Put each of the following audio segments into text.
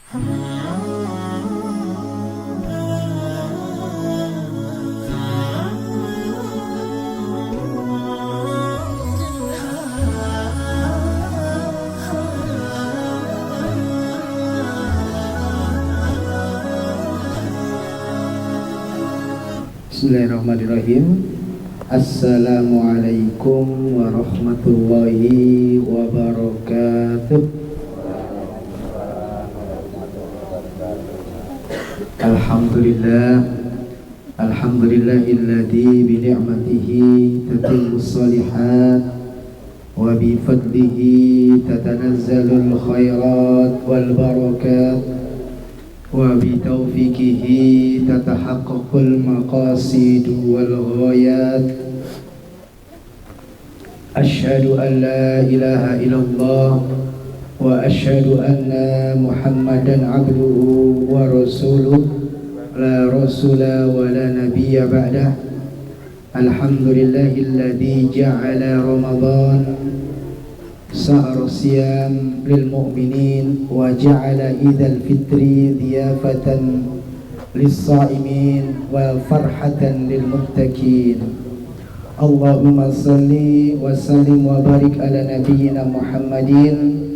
Bismillahirrahmanirrahim. Assalamualaikum warahmatullahi wabarakatuh. Alhamdulillahilladzi bi ni'matihi tatimmus shalihat wa bi fadlihi tatanazzalul khairat wal barakat wa bi taufiqihi tatahaqqaqul maqasid wal ghayat. Asyhadu an la ilaha illallah wa asyhadu anna Muhammadan abduhu wa rasuluh la rasula wa la nabiyya ba'dah. Alhamdulillahilladzi ja'ala Ramadan sa'ar siyam lil mu'minin wa ja'ala idal fitri dhiyafatan lis sa'imin wa farhatan lil muttaqin. Allahumma salli wa sallim wa barik ala nabiyyina Muhammadin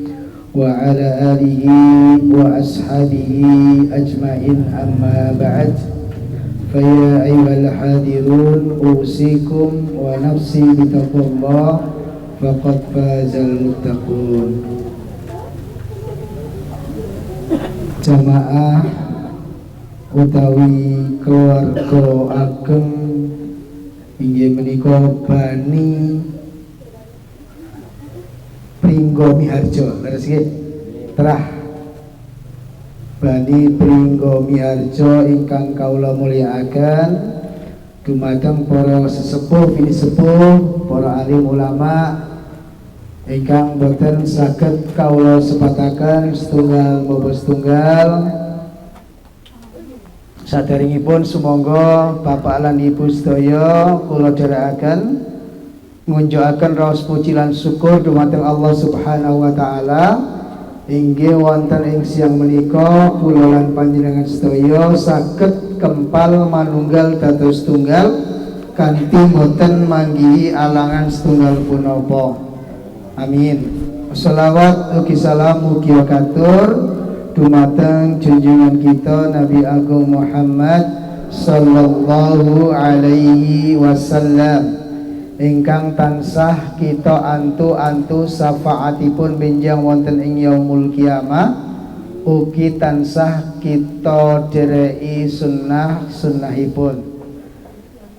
wa ala alihi wa ashabihi ajma'in, amma ba'd. Fa ya ayyuhal hadirun usikum wa nafsi bitaqwallah faqad fazal muttaqun. Jamaah utawi keluarga ageng inggih menika Bani Pringgo Miharjo, leres nggih? Terah Bani Pringgo Miharjo ingkang kawula mulyakaken, dumateng para sesepuh bini sepuh, para alim ulama ingkang boten saged kawula sebataken setunggal maupun setunggal. Saderengipun sumangga Bapak lan Ibu sedaya kula dherekaken ngunjukaken raos puji lan syukur dumateng Allah Subhanahu wa taala. Inggih wonten ing siang menika kula lan panjenengan sedaya saged kempal manunggal dados tunggal kanthi boten manggihi alangan setunggal punapa. Amin. Shalawat ugi salam ugi katur dumateng junjungan kita Nabi Agung Muhammad sallallahu alaihi wasallam ingkang tansah kita antu-antu syafaatipun benjang wonten ing yaumul kiamah, ugi tansah kita dereki sunnahipun.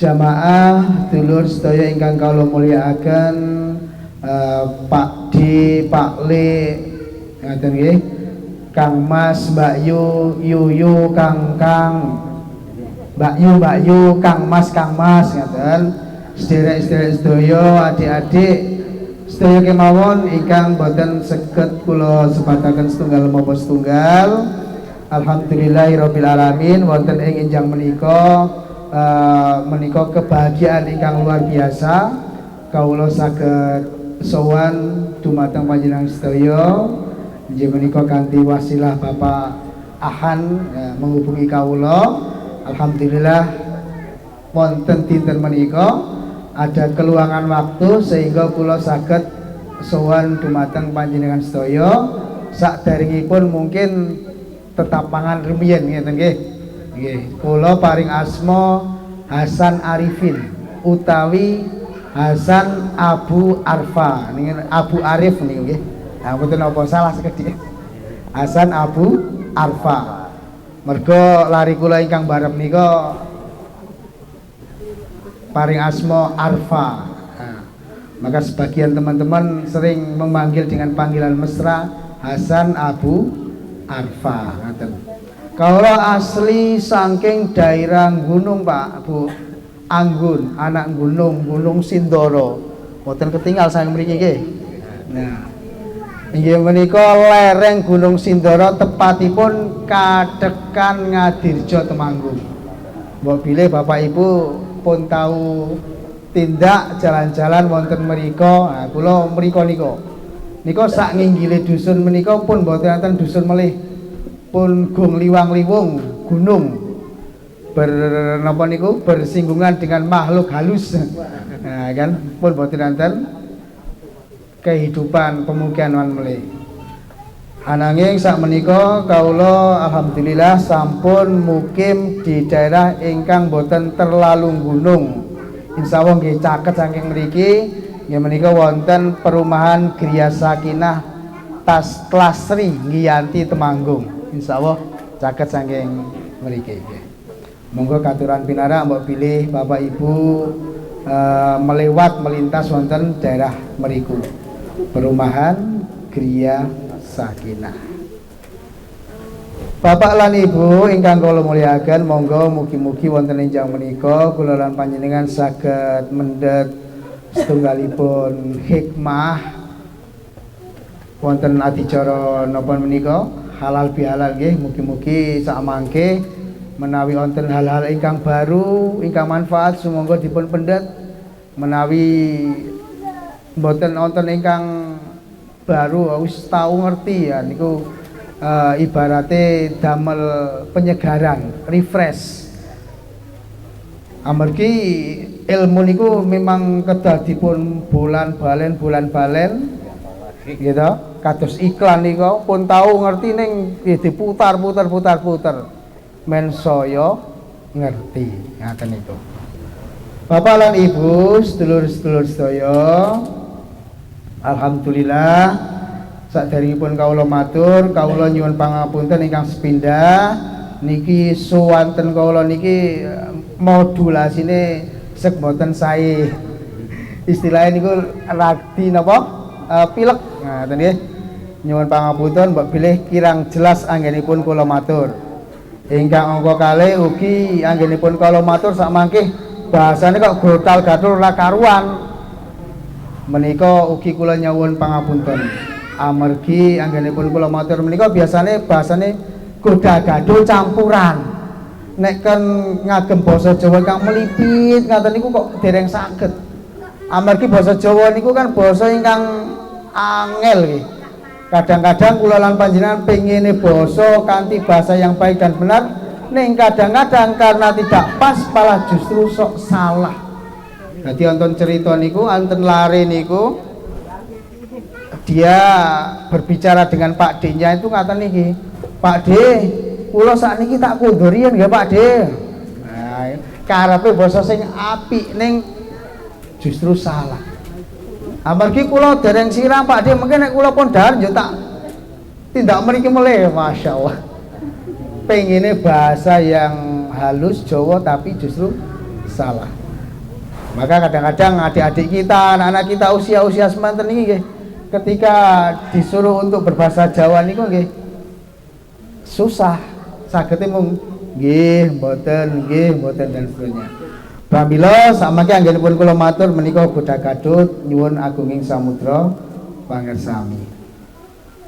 Jamaah dulur sedaya ingkang kawula mulyakaken, Pak D, Pak Le, ngaten nggih, Kang Mas, Mbak Yu, Yuyu, Kang, Mbak Yu, Kang Mas, ngaten. Sederek-sederek sedaya, adik-adik sedaya kemawon ingkang boten saged kula sebataken setunggal maupun setunggal. Alhamdulillahirabbil alamin, wonten ing enjang menika kebahagiaan ingkang luar biasa kawula saged sowan dumateng panjenengan sedaya. Inggih menika kanthi wasilah Bapak Ahan menghubungi kawula. Alhamdulillah wonten dinten menika ada keluangan waktu sehingga kula saged sowan dumateng panjenengan sedaya. Sakderengipun mungkin tetapangan rumiyin ngeten nggih. Nggih, kula paring asma Hasan Arifin utawi Hasan Abu Arfa. Niki Abu Arif niku nggih. Nah, mboten apa salah sekedhik. Hasan Abu Arfa. Mergo lari kula ingkang barep nika paring asma Arfa. Nah, maka sebagian teman-teman sering memanggil dengan panggilan mesra Hasan Abu Arfa. Kalau asli saking daerah gunung Pak Bu, Anggun, anak Gunung Sindoro. Mboten ketinggal sang mriki nggih. Nah, inggih menika lereng Gunung Sindoro, tepatipun kadekan Ngadirjo Temanggung. Mbok bilih Bapak Ibu pun tahu tindak jalan-jalan wonten mriko. Nah, kula mriko nika sak nginggile dusun menika pun mboten wonten dusun melih. pun gung liwang-liwung gunung bersinggungan dengan makhluk halus. Nah, kan pun boten nanten kehidupan pemukiman melih. Ananging sak menika kawula alhamdulillah sampun mukim di daerah ingkang boten terlalu gunung. Insyaallah nggih caket saking mriki nggih menika wonten perumahan Griya Sakinah Tas Klasri Ngiyanti Temanggung. Insyaallah caket saking mriki nggih. Monggo katuran pinarak mbok pilih Bapak Ibu melewat melintas wonten daerah mriku. Perumahan Griya Sakinah. Bapak lan Ibu ingkang kula mulyakaken, monggo mugi-mugi wonten enjang menika kula lan panjenengan saged mendhet setunggalipun hikmah wonten adicara napa menika halal bihalal nggih. Mugi-mugi sak mangke menawi wonten hal-hal ingkang baru ingkang manfaat sumangga dipun pendhet, menawi mboten wonten ingkang baru wis tau ngerti ya niku ibarate damel penyegaran, refresh. Amargi ilmu niku memang kedah dipun bulan balen gitu. Kados iklan niku pun tau ngerti ning diputar men saya ngerti ngaten itu. Bapak lan Ibu, sedulur-sedulur sedaya, alhamdulillah saderengipun kawula matur, kawula nyuwun pangapunten ingkang sepindah niki suwanten kawula niki modulasine sek boten sae. Istilahnya niku radi napa? Pilek. Nah, ngoten nggih. Nyuwun pangapunten mbok bilih kirang jelas anggenipun kula matur. Ingkang angka kalih ugi anggenipun kula matur sak mangke bahasane kok gotal-gatul ora karuan. Menika ugi kula nyuwun pangapunten. Amargi anggenipun kula matur menika biasane bahasane goda-gadul campuran. Nek kan ngagem basa Jawa kang melipit ngaten niku kok dereng saged. Amargi basa Jawa niku kan basa ingkang angel nggih. Kadang-kadang kula lan panjenengan pengine basa kanthi bahasa yang baik dan benar, ning kadang-kadang karena tidak pas malah justru sok salah. Jadi wonten cerita niku, wonten lare niku dia berbicara dengan Pak D-nya itu ngaten niki, Pak D, kula sakniki tak kondur riyen nggih Pak D. Nah, karepe basa sing apik ning justru salah. Amargi kula dereng sirah Pak D, mungkin nek kula pun dahar yo tak tindak mriki meleh, masyaallah. Pengine bahasa yang halus Jawa tapi justru salah. Maka kadang-kadang adik-adik kita, anak-anak kita usia-usia semanten niki nggih, ketika disuruh untuk berbahasa Jawa niku nggih susah. Sagete mung nggih, mboten dan seterusnya. Pramila samangke anggenipun kula matur menika goda-gadut nyuwun agunging samudra pangersami.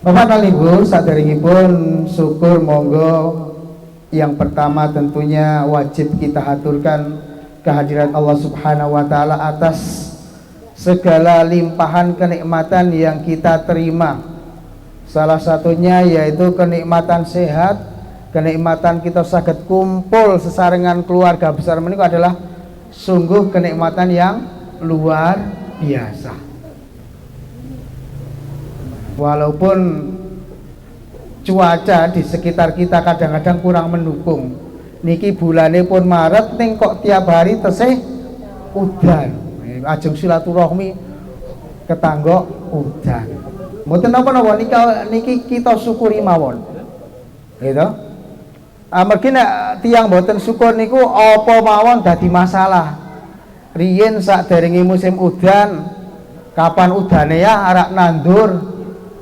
Bapak lan Ibu, saderengipun syukur monggo yang pertama tentunya wajib kita haturkan kehadirat Allah Subhanahu wa taala atas segala limpahan kenikmatan yang kita terima. Salah satunya yaitu kenikmatan sehat, kenikmatan kita saged kumpul sesarengan keluarga besar menika adalah sungguh kenikmatan yang luar biasa. Walaupun cuaca di sekitar kita kadang-kadang kurang mendukung. Niki bulane pun Maret ning kok tiap hari tesih udan. Ajeng silaturahmi ketangga udan. Mboten napa-napa niki kita syukuri mawon. Gitu. Amargi nek tiyang mboten syukur niku apa mawon dadi masalah. Riyen saderenge musim udan, kapan udane ya arak nandur,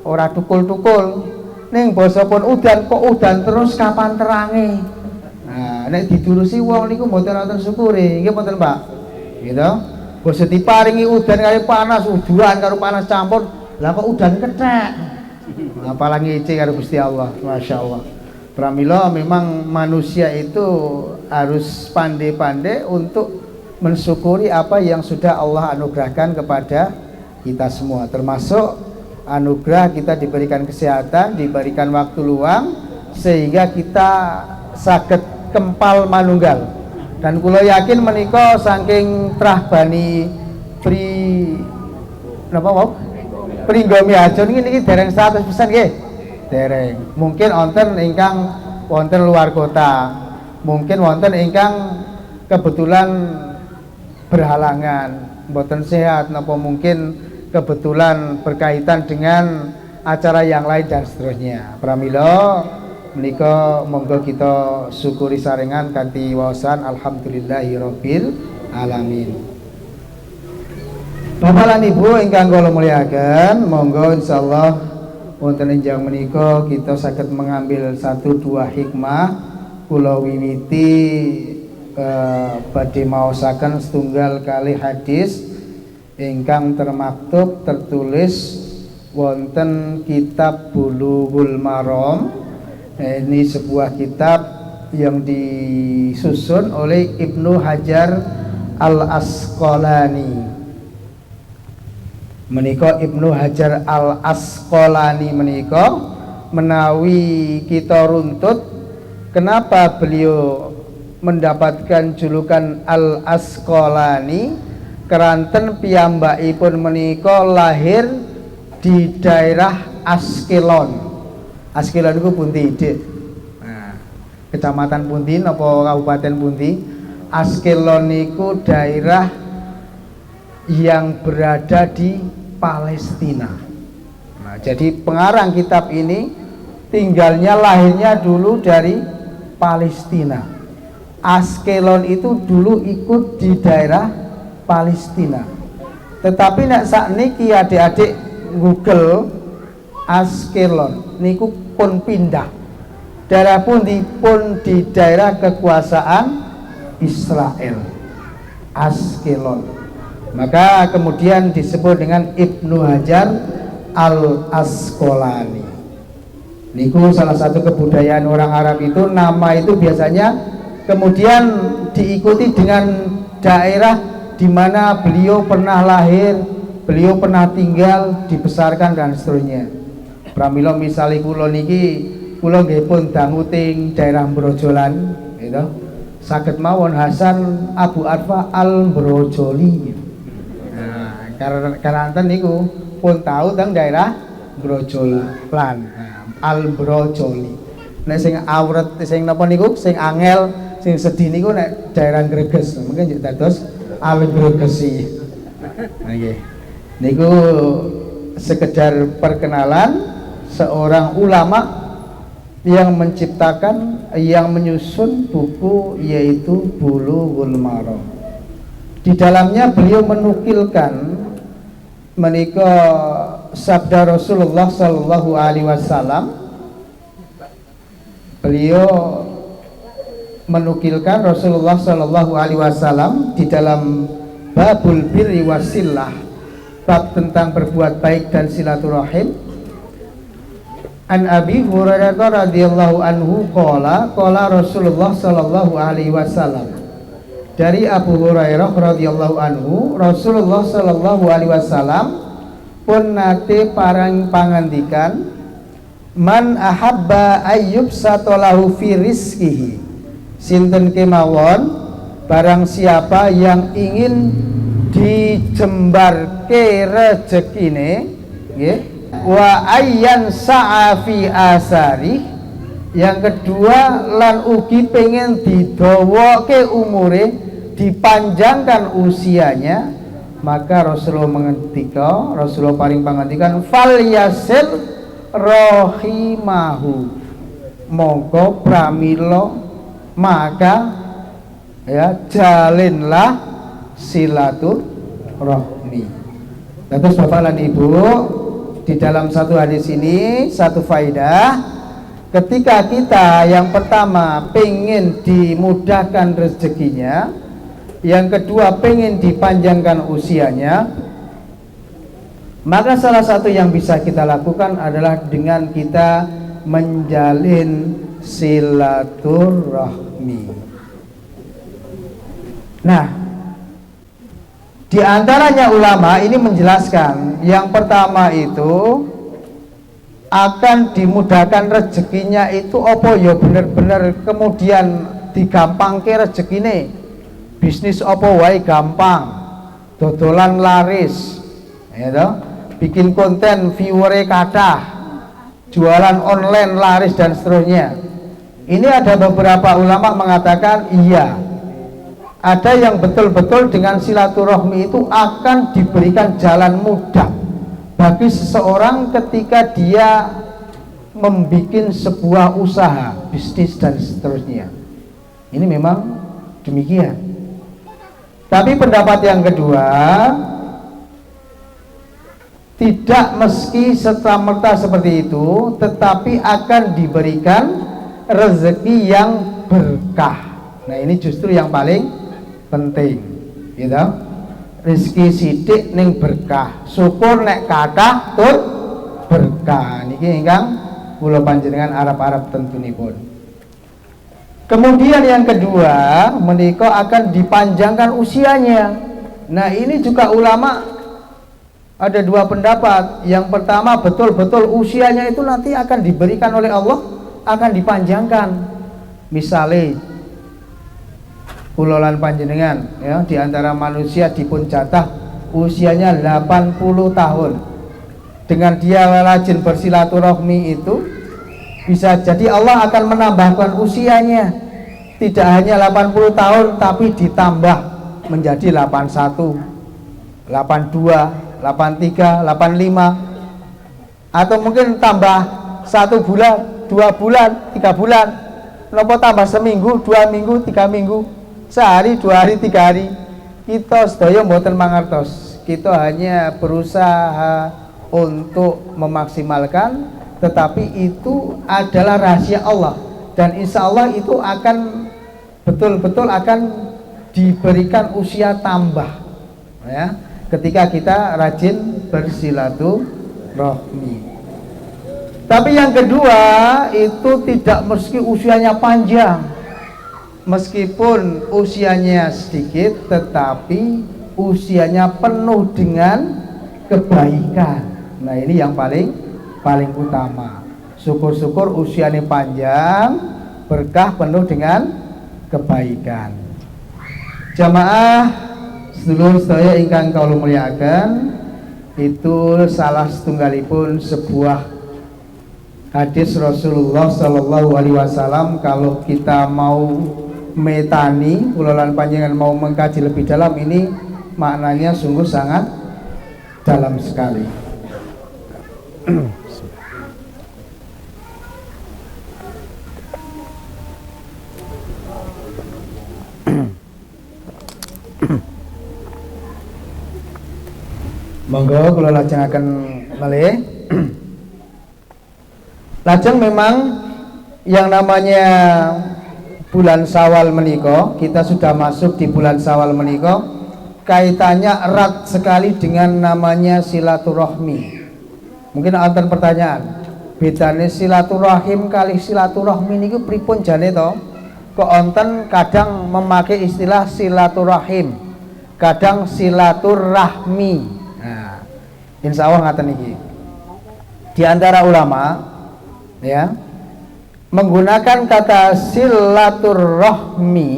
ora tukul-tukul. Ning basa pun udan kok udan terus kapan terange. Nah, nek didurusi wong niku mboten wonten syukure, nggih mboten, Pak? Gitu. Basa diparingi udan karo panas, udan karo panas campur, lah kok udan kethek. Apalagi ngece karo Gusti Allah, masyaallah. Pramila memang manusia itu harus pandai-pandai untuk mensyukuri apa yang sudah Allah anugerahkan kepada kita semua, termasuk anugerah kita diberikan kesehatan, diberikan waktu luang sehingga kita saged kempal manunggal. Dan kula yakin menika saking trah bani napa wau? Pringgo Miajon niki dereng 100% nggih. Dereng. Mungkin wonten ingkang wonten luar kota. Mungkin wonten ingkang kebetulan berhalangan, mboten sehat napa mungkin kebetulan berkaitan dengan acara yang lain dan seterusnya. Pramila menika monggo kita syukuri sarengan kanthi waosan alhamdulillahirabbil alamin. Bapak lan Ibu ingkang kula mulyakaken, monggo insyaallah wonten enjang menika kita saged mengambil 1-2 hikmah kula wiwiti badhe maosaken setunggal kali hadis ingkang termaktub tertulis wonten kitab Bulughul Maram. Ini sebuah kitab yang disusun oleh Ibnu Hajar Al-Asqalani. Menika Ibnu Hajar Al-Asqalani menika menawi kita runtut kenapa beliau mendapatkan julukan Al-Asqalani, keranten piyambakipun menika lahir di daerah Askelon. Askelon itu pundi, Dik? Nah, kecamatan pundi napa kabupaten pundi? Askelon niku daerah yang berada di Palestina. Nah, jadi pengarang kitab ini tinggalnya lahirnya dulu dari Palestina. Askelon itu dulu ikut di daerah Palestina. Tetapi nek sakniki adik-adik Google Askelon niku pun pindah. Daerah pundi pun di daerah kekuasaan Israel. Askelon. Maka kemudian disebut dengan Ibnu Hajar Al-Asqalani. Niku salah satu kebudayaan orang Arab itu, nama itu biasanya kemudian diikuti dengan daerah di mana beliau pernah lahir, beliau pernah tinggal, dibesarkan dan seterusnya. Pramila misale kula niki kula nggih pun dangu teng daerah Brojolan gitu. Saged mawon Hasan Abu Arfa Al-Brojoli. Karena niku pun tahu teng daerah Grojolan, Al-Brojoli. Nek sing awret sing napa niku sing angel sing sedih niku nek daerah Greges, mungkin njuk dados Al-Gregesi. Nggih. Niku sekedar perkenalan seorang ulama yang menciptakan, yang menyusun buku yaitu Bulughul Maram. Di dalamnya beliau menukilkan menika sabda Rasulullah sallallahu alaihi wasallam. Beliau menukilkan Rasulullah sallallahu alaihi wasallam di dalam babul birri wasillah, bab tentang berbuat baik dan silaturahim. An Abi Hurairah radhiyallahu anhu qala Rasulullah sallallahu alaihi wasallam. Dari Abu Hurairah radhiyallahu anhu, Rasulullah sallallahu alaihi wasallam pun nate parang pangandikan, man ahabba ayyub satolahu fi rizkihi, sinten kemawon barang siapa yang ingin dijembarke rezekine nggih, wa ayyan sa'a fi asari, yang kedua lan ugi pengen didawakke umure, dipanjangkan usianya, maka Rasulullah paling pangandikan fal yasil rahimahu, mongko pramila maka ya jalinlah silaturahmi. Terus Bapak dan Ibu, di dalam satu hadis ini satu faidah, ketika kita yang pertama pengen dimudahkan rezekinya, yang kedua pengen dipanjangkan usianya, maka salah satu yang bisa kita lakukan adalah dengan kita menjalin silaturahmi. Nah, di antaranya ulama ini menjelaskan yang pertama itu akan dimudahkan rezekinya itu apa ya bener-bener kemudian digampangke rezekine. Bisnis apa wae gampang, dodolan laris, ya toh? Bikin konten viewernya kathah, jualan online laris dan seterusnya. Ini ada beberapa ulama mengatakan iya, ada yang betul-betul dengan silaturahmi itu akan diberikan jalan mudah bagi seseorang ketika dia membuat sebuah usaha, bisnis dan seterusnya. Ini memang demikian. Tapi pendapat yang kedua, tidak meski serta-merta seperti itu, tetapi akan diberikan rezeki yang berkah. Nah ini justru yang paling penting, gitu. Rezeki sidik ning berkah, syukur nek kathah tur berkah. Niki ingkang kula panjenengan Arab-Arab tentunipun. Kemudian yang kedua, menika akan dipanjangkan usianya. Nah ini juga ulama ada dua pendapat. Yang pertama, betul-betul usianya itu nanti akan diberikan oleh Allah, akan dipanjangkan. Misalnya kulolan panjenengan ya, di antara manusia dipun jatah usianya 80 tahun. Dengan dia rajin bersilaturahmi itu bisa jadi Allah akan menambahkan usianya, tidak hanya 80 tahun tapi ditambah menjadi 81, 82, 83, 85, atau mungkin tambah 1 bulan, 2 bulan, 3 bulan, nopo tambah seminggu, 2 minggu, 3 minggu, sehari, 2 hari, 3 hari. Kita sedaya mboten mangertos, kita hanya berusaha untuk memaksimalkan, tetapi itu adalah rahasia Allah dan insya Allah itu akan betul-betul akan diberikan usia tambah ya, ketika kita rajin bersilaturahmi. Tapi yang kedua itu tidak meski usianya panjang, meskipun usianya sedikit tetapi usianya penuh dengan kebaikan. Nah ini yang paling utama. Syukur-syukur usianya panjang, berkah penuh dengan kebaikan. Jamaah sedulur saya ingkang kula mulyakaken, itu salah setunggalipun sebuah hadis Rasulullah Shallallahu Alaihi Wasallam. Kalau kita mau metani, kulolan panjenengan mau mengkaji lebih dalam, ini maknanya sungguh sangat dalam sekali. Monggo kula lajengaken malih. Lajeng memang yang namanya bulan Syawal menika, kita sudah masuk di bulan Syawal menika, kaitannya erat sekali dengan namanya silaturahmi. Mungkin wonten pertanyaan, bedane silaturahim kali silaturahmi niku pripun jane to? Kok wonten kadang memakai istilah silaturahim, kadang silaturahmi. Nah, insya Allah ngaten iki. Di antara ulama ya menggunakan kata silaturahmi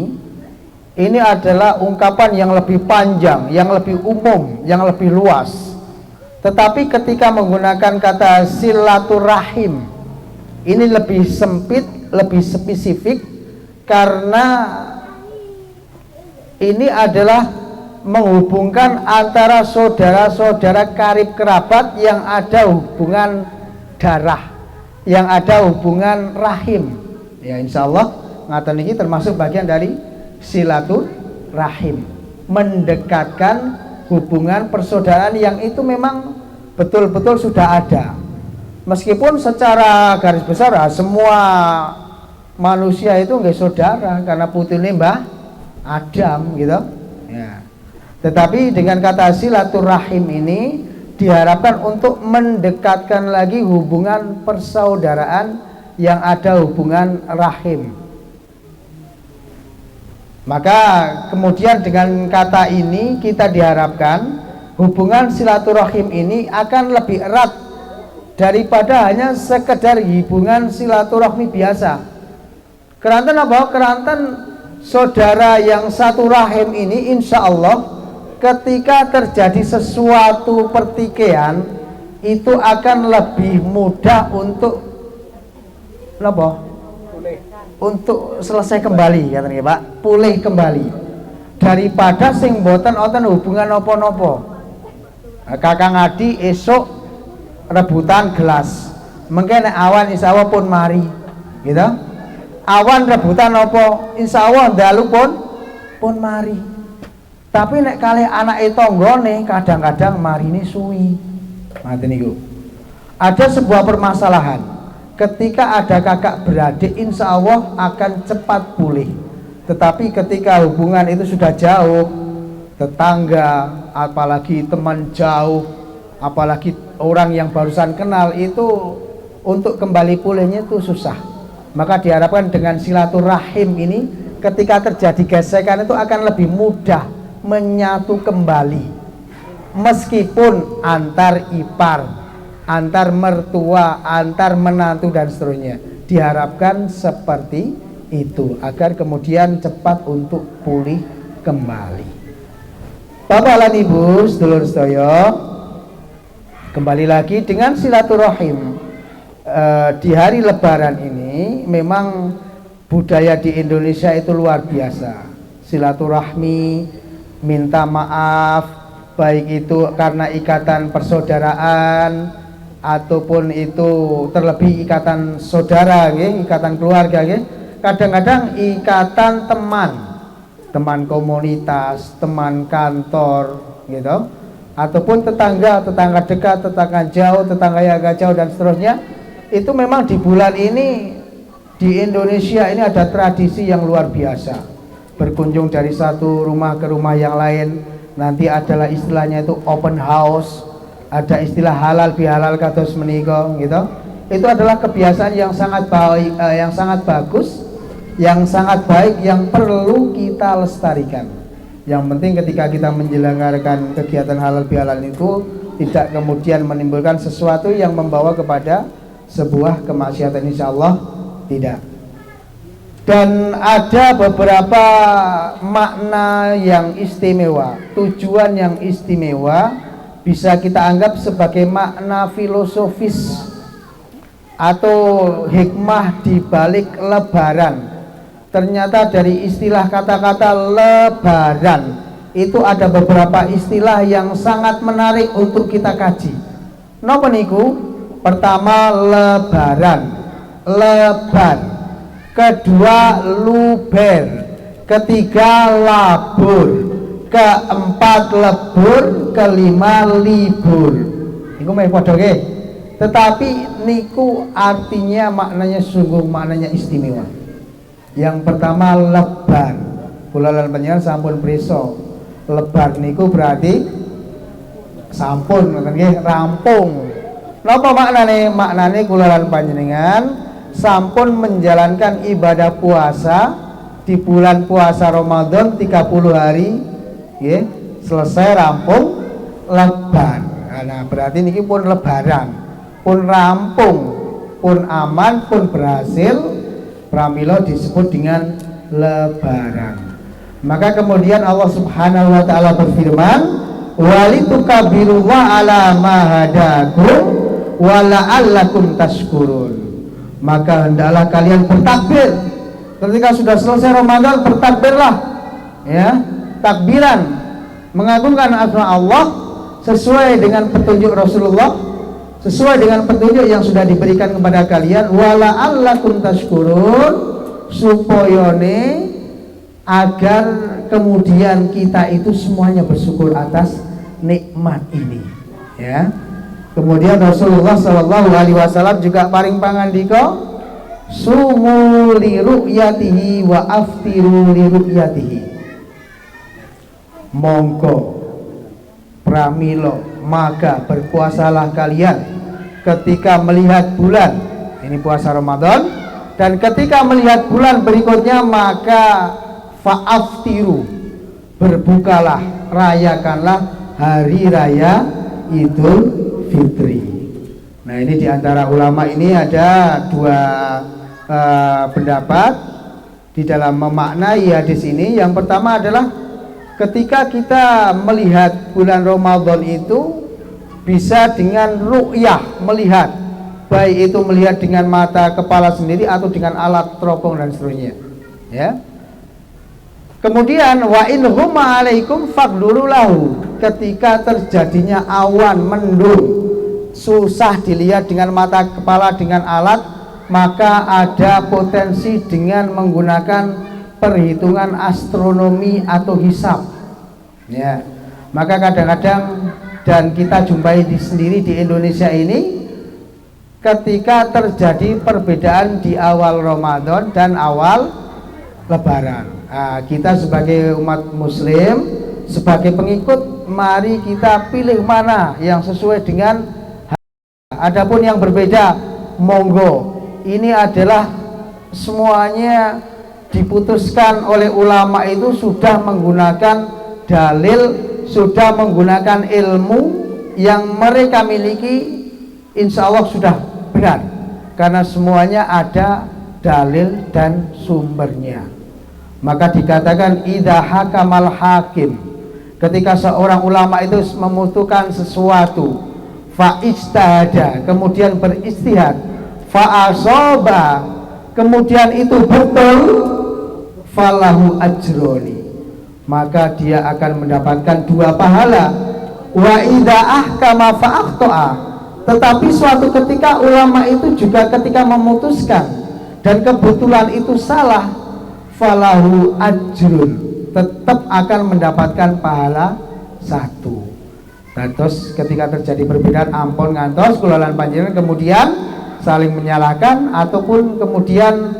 ini adalah ungkapan yang lebih panjang, yang lebih umum, yang lebih luas. Tetapi ketika menggunakan kata silaturahim ini lebih sempit, lebih spesifik, karena ini adalah menghubungkan antara saudara-saudara karib kerabat yang ada hubungan darah, yang ada hubungan rahim. Ya insya Allah ngaten ini termasuk bagian dari silaturahim, mendekatkan hubungan persaudaraan yang itu memang betul-betul sudah ada. Meskipun secara garis besar semua manusia itu nggak saudara karena putune Mbah Adam gitu ya. Tetapi dengan kata silaturahim ini diharapkan untuk mendekatkan lagi hubungan persaudaraan yang ada hubungan rahim. Maka kemudian dengan kata ini kita diharapkan hubungan silaturahim ini akan lebih erat daripada hanya sekedar hubungan silaturahmi biasa. Keranten apa? Keranten saudara yang satu rahim ini insya Allah ketika terjadi sesuatu pertikaian itu akan lebih mudah untuk apa? Untuk selesai kembali katanya Pak, pulih kembali daripada sing boten oten hubungan nopo-nopo. Kakang Adi esok rebutan gelas, mungkin awan insya Allah pun mari, gitu. Awan rebutan nopo, insya Allah dalu pun mari. Tapi nek kali anak itu nggone kadang-kadang mari ini suwi. Mati niku. Ada sebuah permasalahan. Ketika ada kakak beradik, insya Allah akan cepat pulih. Tetapi ketika hubungan itu sudah jauh, tetangga, apalagi teman jauh, apalagi orang yang barusan kenal, itu untuk kembali pulihnya itu susah. Maka diharapkan dengan silaturahim ini, ketika terjadi gesekan itu akan lebih mudah menyatu kembali. Meskipun antar ipar, antar mertua, antar menantu dan seterusnya, diharapkan seperti itu agar kemudian cepat untuk pulih kembali. Bapak lan Ibu sedulur sedaya, kembali lagi dengan silaturahim. Di hari Lebaran ini memang budaya di Indonesia itu luar biasa. Silaturahmi, minta maaf, baik itu karena ikatan persaudaraan ataupun itu terlebih ikatan saudara, ikatan keluarga, kadang-kadang ikatan teman komunitas, teman kantor, gitu, ataupun tetangga dekat, tetangga jauh, tetangga yang agak jauh dan seterusnya. Itu memang di bulan ini di Indonesia ini ada tradisi yang luar biasa, berkunjung dari satu rumah ke rumah yang lain. Nanti adalah istilahnya itu open house, ada istilah halal bihalal kados menika, gitu. Itu adalah kebiasaan yang sangat baik, yang sangat bagus, yang sangat baik, yang perlu kita lestarikan. Yang penting ketika kita menyelenggarakan kegiatan halal bihalal itu tidak kemudian menimbulkan sesuatu yang membawa kepada sebuah kemaksiatan, insya Allah tidak. Dan ada beberapa makna yang istimewa, tujuan yang istimewa, bisa kita anggap sebagai makna filosofis atau hikmah di balik Lebaran. Ternyata dari istilah kata-kata Lebaran itu ada beberapa istilah yang sangat menarik untuk kita kaji. Napa niku? Pertama lebaran, lebar. Kedua luber. Ketiga labur. Keempat lebur. Kelima libur. Niku meh padha nggih. Tetapi niku artinya maknanya sungguh maknanya istimewa. Yang pertama lebar. Kula lan panjenengan sampun prisa. Lebar niku berarti sampun ngoten nggih, rampung. Napa maknane? Maknane kula lan panjenengan sampun menjalankan ibadah puasa di bulan puasa Ramadan 30 hari, nggih, selesai rampung lebar. Nah, berarti niki pun lebaran, pun rampung, pun aman, pun berhasil, pramila disebut dengan lebaran. Maka kemudian Allah Subhanahu wa taala berfirman, "Walitukabbirullaha ala ma hadakum wa la'allakum tashkurun." Maka hendaklah kalian bertakbir ketika sudah selesai Ramadan, bertakbirlah, ya, takbiran mengagungkan asma Allah sesuai dengan petunjuk Rasulullah, sesuai dengan petunjuk yang sudah diberikan kepada kalian, wa la'allakum tashkurun, supayane agar kemudian kita itu semuanya bersyukur atas nikmat ini, ya. Kemudian Rasulullah Shallallahu Alaihi Wasallam juga paring pangandika, sumu li ru'yatihi wa aftiru li ru'yatihi. Mongko pramilo maka berpuasalah kalian ketika melihat bulan, ini puasa Ramadan, dan ketika melihat bulan berikutnya maka fa'aftiru, berbukalah, rayakanlah hari raya Idul Fitri. Nah, ini diantara ulama ini ada dua pendapat di dalam memaknai hadis ini. Yang pertama adalah ketika kita melihat bulan Ramadan itu bisa dengan ru'yah, melihat, baik itu melihat dengan mata kepala sendiri atau dengan alat teropong dan seterusnya, ya. Kemudian wa in huma alaikum faqduru lahu, ketika terjadinya awan mendung susah dilihat dengan mata kepala dengan alat, maka ada potensi dengan menggunakan perhitungan astronomi atau hisab, ya. Maka kadang-kadang, dan kita jumpai sendiri di Indonesia ini, ketika terjadi perbedaan di awal Ramadan dan awal Lebaran, nah, kita sebagai umat Muslim, sebagai pengikut, mari kita pilih mana yang sesuai dengan. Adapun yang berbeda, monggo. Ini adalah semuanya diputuskan oleh ulama itu sudah menggunakan dalil, sudah menggunakan ilmu yang mereka miliki, insya Allah sudah benar, karena semuanya ada dalil dan sumbernya. Maka dikatakan idza hakamal hakim, ketika seorang ulama itu memutuskan sesuatu, fa ijtahada, kemudian beristihad, fa asaba, kemudian itu betul, falahu ajroni, maka dia akan mendapatkan 2 pahala. Wa idza ahkama fa akhta'a, tetapi suatu ketika ulama itu juga ketika memutuskan dan kebetulan itu salah, falahu ajrun, tetap akan mendapatkan pahala 1. Nah, terus ketika terjadi perbedaan, ampun ngantos kulalan panjenengan kemudian saling menyalahkan, ataupun kemudian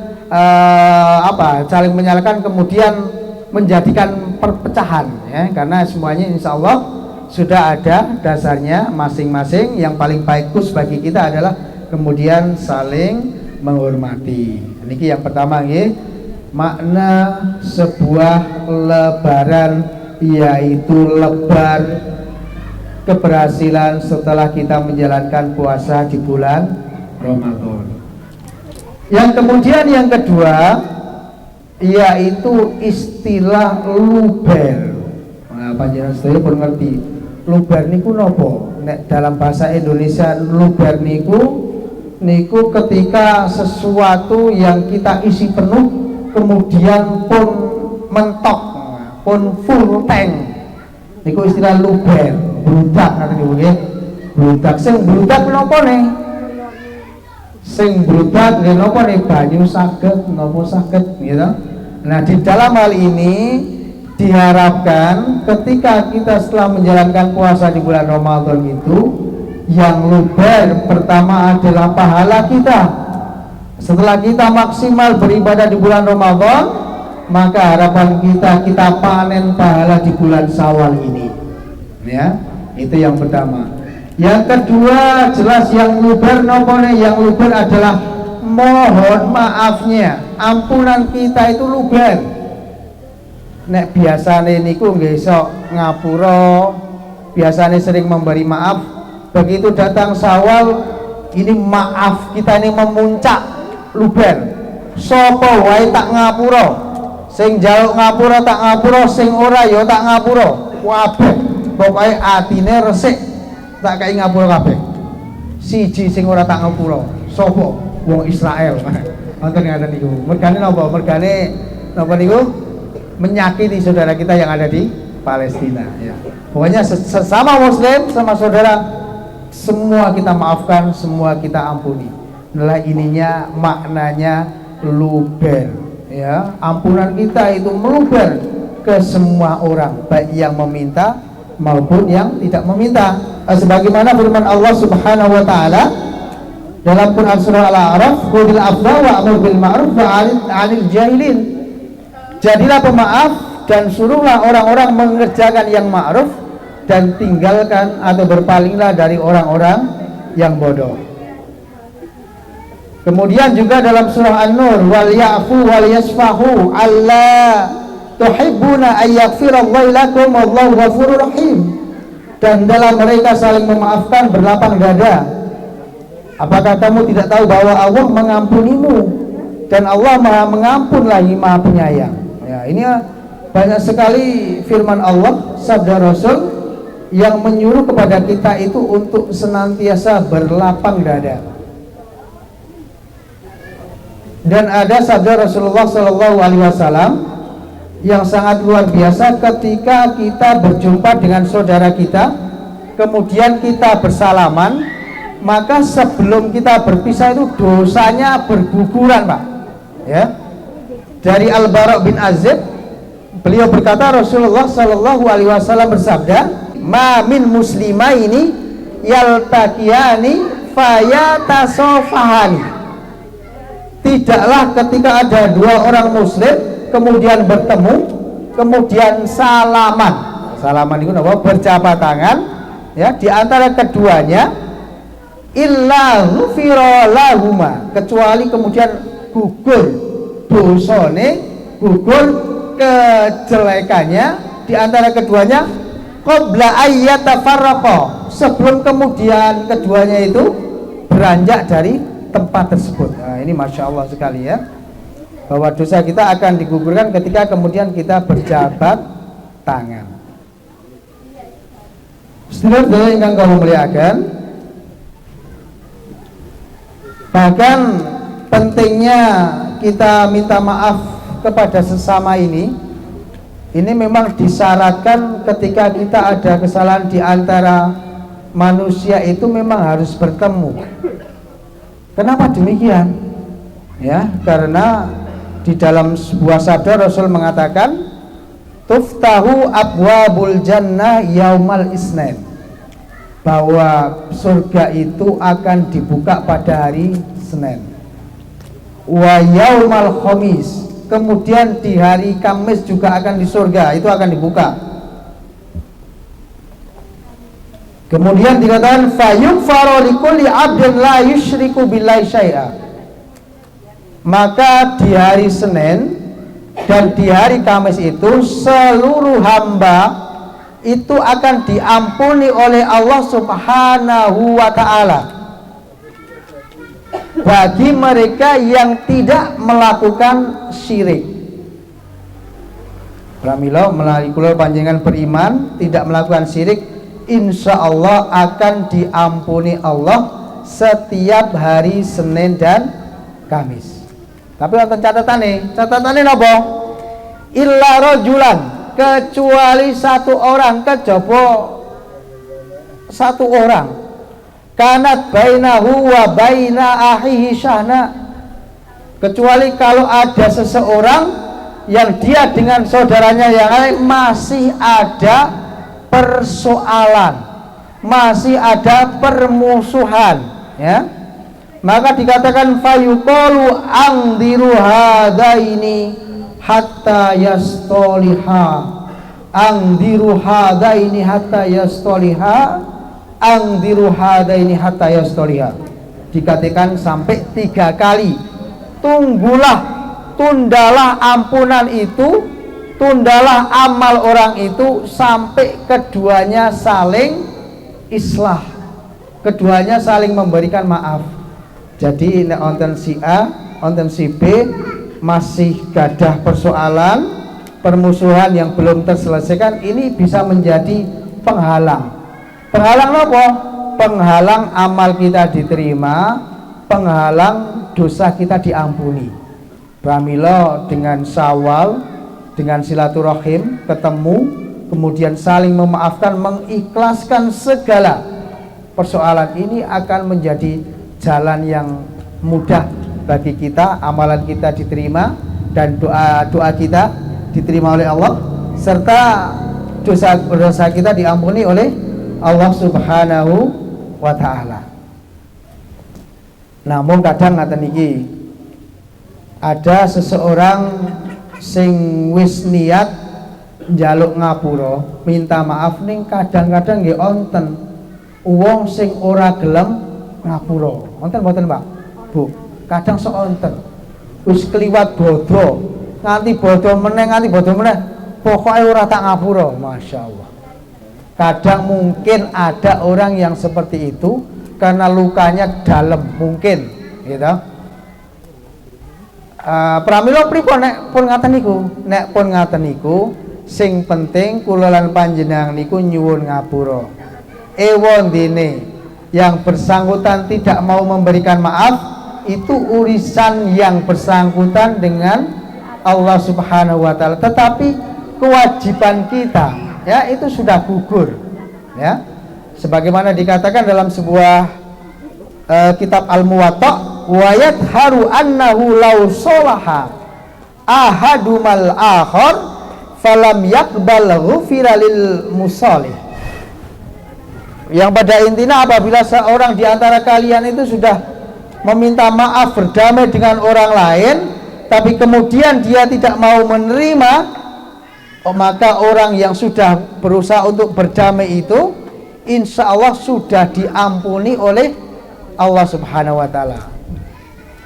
saling menyalahkan kemudian menjadikan perpecahan, ya, karena semuanya insya Allah sudah ada dasarnya masing-masing. Yang paling bagus bagi kita adalah kemudian saling menghormati. Ini yang pertama, ya, makna sebuah lebaran, yaitu lebar keberhasilan setelah kita menjalankan puasa di bulan Ramadan. Yang kemudian yang kedua, yaitu istilah luber. Nah, panjenengan sedaya pun ngerti luber niku nopo? Nek dalam bahasa Indonesia luber niku ketika sesuatu yang kita isi penuh kemudian pun mentok, pun full tank, niku istilah luber. Bludak nanti nggih. Bludak sing bludak menapa nih? Sing bludak nggih napa nih? Banyu saged napa saged gitu. Nah, di dalam hal ini diharapkan ketika kita setelah menjalankan puasa di bulan Ramadan itu, yang luber pertama adalah pahala kita. Setelah kita maksimal beribadah di bulan Ramadan, maka harapan kita panen pahala di bulan Syawal ini, ya. Itu yang pertama. Yang kedua, jelas yang luber nopone, yang luber adalah mohon maafnya, ampunan kita itu luber. Nek biasane niku nggih iso ngapura, biasane sering memberi maaf, begitu datang Syawal ini maaf kita ini memuncak, luber. Sapa wae tak ngapura, sing njaluk ngapura tak ngapura, sing ora ya tak ngapura. Kabeh pokoke atine resik tak kei ngapura kabeh. Siji sing ora tak ngapura, sapa? Wong Israel. Wonten ngaten niku. Mergane napa? Mergane napa niku? Menyakiti saudara kita yang ada di Palestina, ya. Pokoknya sesama muslim, sama saudara, semua kita maafkan, semua kita ampuni. Inilah ininya maknanya luber, ya. Ampunan kita itu meluber ke semua orang, baik yang meminta maupun yang tidak meminta. Sebagaimana firman Allah Subhanahu wa taala dalam Quran surah Al-A'raf, "Khudil afwa wa'mur bil ma'ruf wa 'anil jahilin." Jadilah pemaaf dan suruhlah orang-orang mengerjakan yang ma'ruf dan tinggalkan atau berpalinglah dari orang-orang yang bodoh. Kemudian juga dalam surah An-Nur, "Wal ya'fu wal yasfahu alla tuhibbuna ay yaghfirallahu lakum wallahu ghafurur rahim." Dan dalam mereka saling memaafkan berlapang dada, Apakah kamu tidak tahu bahwa Allah mengampunimu dan Allah Maha mengampun lagi Maha penyayang. Ya, ini banyak sekali firman Allah, sabda Rasul yang menyuruh kepada kita itu untuk senantiasa berlapang dada. Dan ada sabda Rasulullah Shallallahu Alaihi Wasallam yang sangat luar biasa ketika kita berjumpa dengan saudara kita, kemudian kita bersalaman, maka sebelum kita berpisah itu dosanya berguguran, Pak. Ya. Dari Al-Bara' bin Azib, beliau berkata Rasulullah Shallallahu Alaihi Wasallam bersabda, "Ma min muslimaini yaltaqiyani fayatasofahani." Tidaklah ketika ada dua orang muslim kemudian bertemu, kemudian salaman. Salaman itu apa? Berjabat tangan, ya, di antara keduanya, illa ghufira lahuma, kecuali kemudian gugur dosane, gugur kejelekannya di antara keduanya, qabla ayyatafarraqa, sebelum kemudian keduanya itu beranjak dari tempat tersebut. Nah, ini masya Allah sekali ya, bahwa dosa kita akan digugurkan ketika kemudian kita berjabat tangan. Sedherek ingkang kula muliakan, bahkan pentingnya kita minta maaf kepada sesama ini memang disyaratkan ketika kita ada kesalahan di antara manusia itu memang harus bertemu. Kenapa demikian? Ya, karena di dalam sebuah sabda Rasul mengatakan, tuftahu abwabul jannah yaumal isnin, bahwa surga itu akan dibuka pada hari Senin. Wa yaumal khamis, kemudian di hari Kamis juga akan di surga itu akan dibuka. Kemudian dikatakan fayughfaru likulli 'abdin la yusyriku billahi syai'a. Maka di hari Senin dan di hari Kamis itu seluruh hamba itu akan diampuni oleh Allah Subhanahu wa taala bagi mereka yang tidak melakukan syirik. Pramila melalui kula panjenengan beriman tidak melakukan syirik, insya Allah akan diampuni Allah setiap hari Senin dan Kamis. Tapi wonten catatannya napa? Illa rajulan, kecuali satu orang, kejaba satu orang, kanat bainahu wa baina ahihi syahna, kecuali kalau ada seseorang yang dia dengan saudaranya yang lain masih ada persoalan, masih ada permusuhan, ya, maka dikatakan fayuqalu angdiru hadaini hatta yastoliha, angdiru hadaini hatta yastoliha, angdiru hadaini hatta yastoliha, dikatakan sampai 3 kali, tundalah ampunan itu, tundalah amal orang itu sampai keduanya saling islah, keduanya saling memberikan maaf. Jadi nek onten si A, onten si B masih gadah persoalan, permusuhan yang belum terselesaikan, ini bisa menjadi penghalang. Penghalang apa? Penghalang amal kita diterima, penghalang dosa kita diampuni. Pramila dengan syawal, dengan silaturahim, ketemu, kemudian saling memaafkan, mengikhlaskan segala persoalan, ini akan menjadi jalan yang mudah bagi kita, amalan kita diterima dan doa kita diterima oleh Allah, serta dosa kita diampuni oleh Allah Subhanahu wa ta'ala. Namun kadang ngaten iki, ada seseorang sing wis niat njaluk ngapura, minta maaf, ning kadang-kadang nggih wonten wong sing ora gelem ngapura. Wonten mboten, Pak? Bu, kadang sok wonten. Wis kliwat bodho, nganti bodho meneh, pokoke ora tak ngapura. Masya Allah. Kadang mungkin ada orang yang seperti itu karena lukanya dalam mungkin gitu. Pramila pripun nek pun ngaten niku sing penting kula lan panjenengan niku nyuwun ngapura. Ewon dene yang bersangkutan tidak mau memberikan maaf, itu urusan yang bersangkutan dengan Allah Subhanahu wa taala. Tetapi kewajiban kita ya itu sudah gugur ya. Sebagaimana dikatakan dalam sebuah kitab Al-Muwatta, wa yadharu annahu law salaha ahadumal akhar falam yaqbal ghufira lil musalih. Yang pada intinya apabila seorang di antara kalian itu sudah meminta maaf berdamai dengan orang lain, tapi kemudian dia tidak mau menerima, maka orang yang sudah berusaha untuk berdamai itu insya Allah sudah diampuni oleh Allah Subhanahu wa taala.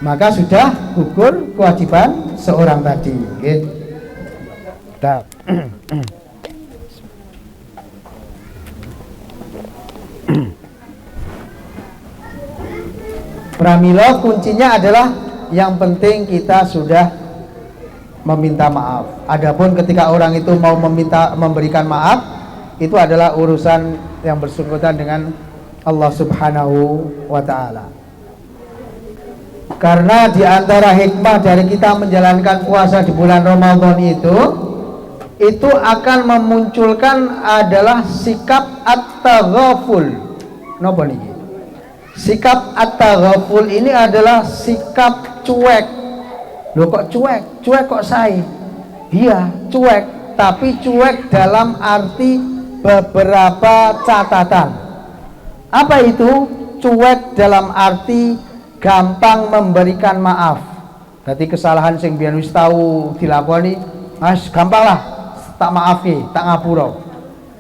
Maka sudah gugur kewajiban seorang tadi. Pramila kuncinya adalah yang penting kita sudah meminta maaf. Adapun ketika orang itu mau memberikan maaf, itu adalah urusan yang bersangkutan dengan Allah Subhanahu wa taala. Karena di antara hikmah dari kita menjalankan puasa di bulan Ramadan itu akan memunculkan adalah sikap at-taghaful. Napa niki? Sikap at-taghaful ini adalah sikap cuek. Loh kok cuek? Cuek kok sae? Iya, cuek, tapi cuek dalam arti beberapa catatan. Apa itu? Cuek dalam arti gampang memberikan maaf. Jadi kesalahan sing biyen wis tau dilakoni, mas gampang lah tak maafi, tak ngapura.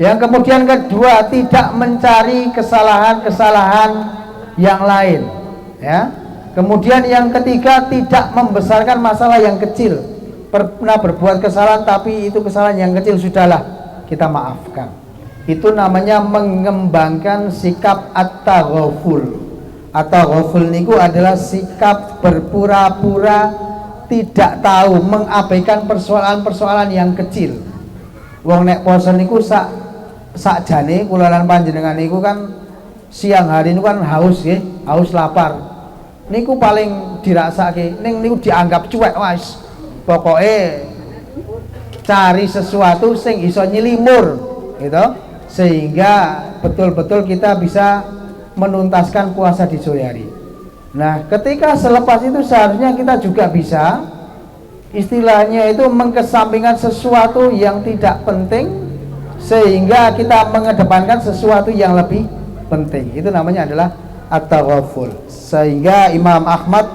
Yang kemudian kedua, tidak mencari kesalahan-kesalahan yang lain, ya. Kemudian yang ketiga, tidak membesarkan masalah yang kecil. Pernah berbuat kesalahan tapi itu kesalahan yang kecil, sudahlah kita maafkan. Itu namanya mengembangkan sikap at-taghaful. At-taghaful niku adalah sikap berpura-pura tidak tahu, mengabaikan persoalan-persoalan yang kecil. Wong nek poso niku sakjane kula lan panjenengan niku kan siang hari niku kan haus nggih, haus lapar. Niku paling dirasake, ning niku dianggap cuek wis. Pokoke cari sesuatu sing iso nyelimur gitu, sehingga betul-betul kita bisa menuntaskan puasa di sore hari. Nah, ketika selepas itu seharusnya kita juga bisa istilahnya itu mengkesampingkan sesuatu yang tidak penting sehingga kita mengedepankan sesuatu yang lebih penting. Itu namanya adalah at-taghaful. Sehingga Imam Ahmad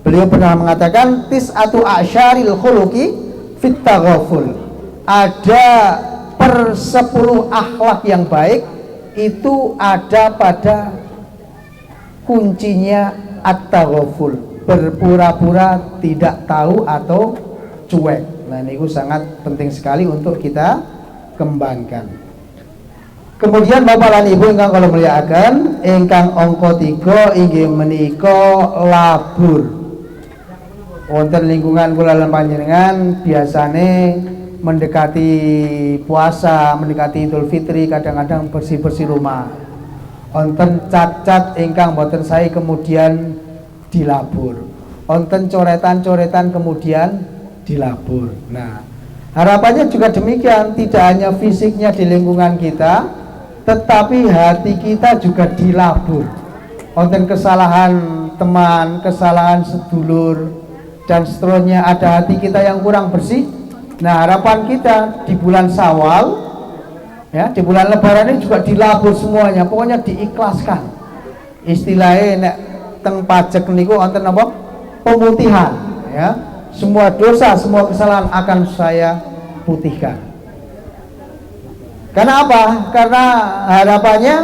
beliau pernah mengatakan tis'atu asyaril khuluqi fit taghaful. Ada per 10 akhlak yang baik itu ada pada kuncinya at-taghaful, berpura-pura tidak tahu atau cuek. Nah, ini sangat penting sekali untuk kita kembangkan. Kemudian Bapak lan Ibu ingkang kula mulyakaken, ingkang angka 3 inggih menika labur. Wonten lingkungan kula lan panjenengan biasane mendekati puasa, mendekati Idul Fitri, kadang-kadang bersih-bersih rumah. Wonten cat-cat ingkang boten sae kemudian dilabur. Wonten coretan-coretan kemudian dilabur. Nah, harapannya juga demikian, tidak hanya fisiknya di lingkungan kita, tetapi hati kita juga dilabur. Wonten kesalahan teman, kesalahan sedulur, dan seterusnya, ada hati kita yang kurang bersih. Nah, harapan kita di bulan Syawal, ya, di bulan Lebaran ini juga dilabur semuanya, pokoknya diikhlaskan. Istilahnya nek teng pajak niku wonten apa? Pemutihan, ya. Semua dosa, semua kesalahan akan saya putihkan. Karena apa? Karena harapannya